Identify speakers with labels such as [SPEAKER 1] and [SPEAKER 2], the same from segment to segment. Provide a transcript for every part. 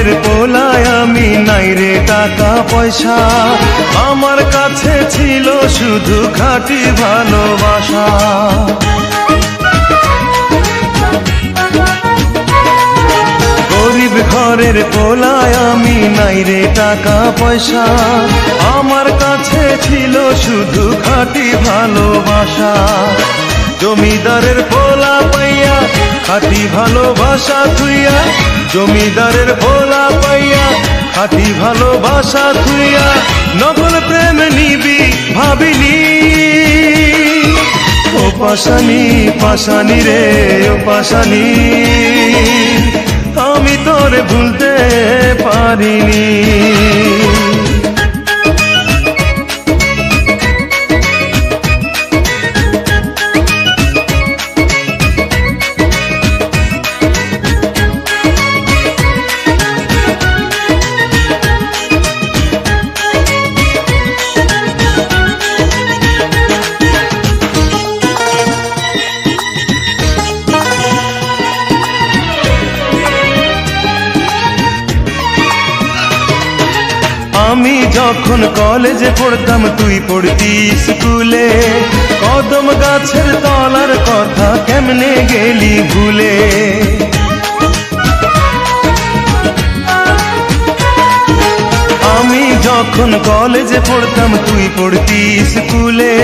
[SPEAKER 1] ঘরের পোলায় আমি, নাই রে টাকা পয়সা, আমার কাছে ছিল শুধু খাঁটি ভালোবাসা। গরিব ঘরের পোলায় আমি, নাই রে টাকা পয়সা, আমার কাছে ছিল শুধু খাঁটি ভালোবাসা। জমিদারের পোলা পাইয়া খাঁটি ভালোবাসা থুইয়া, জমিদারের পোলা পাইয়া খাঁটি ভালোবাসা থুইয়া, নকল প্রেম নিবি ভাবিনি। ও পাশানি পাশানি রে ও পাশানি, আমি তোরে ভুলতে পারিনি। আমি যখন কলেজে পড়তাম তুই পড়তি স্কুলে, কদম গাছের তলার কথা কেমনে গেলি ভুলে। আমি যখন কলেজে পড়তাম তুই পড়তি স্কুলে,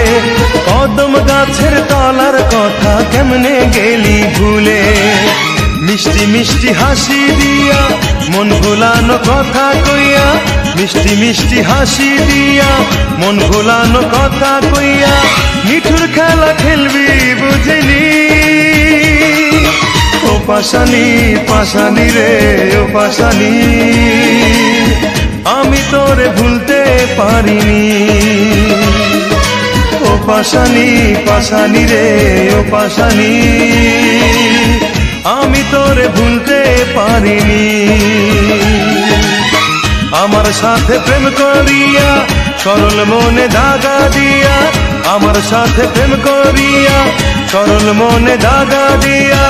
[SPEAKER 1] কদম গাছের তলার কথা কেমনে গেলি ভুলে। মিষ্টি মিষ্টি হাসি দিয়া মন ভোলানো কথা কইয়া, মিষ্টি মিষ্টি হাসি দিয়া মন ভোলানো কথা কইয়া, মিঠুর খেলা খেলবি বুঝিনি। ও পাশানি পাশানি রে ও পাশানি, আমি তোরে ভুলতে পারিনি। ও পাশানি পাশানি রে ও পাশানি, আমি তোরে ভুলতে পারিনি। আমার সাথে প্রেম করিয়া সরল মনে দাগা দিয়া, আমার সাথে প্রেম করিয়া সরল মনে দাগা দিয়া,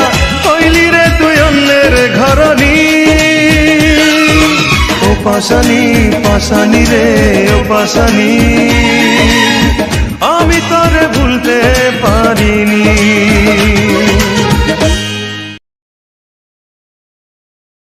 [SPEAKER 1] হইলি রে তুই অন্যের ঘরনি। ও পাশানি পাশানি রে ও পাশানি, আমি তোরে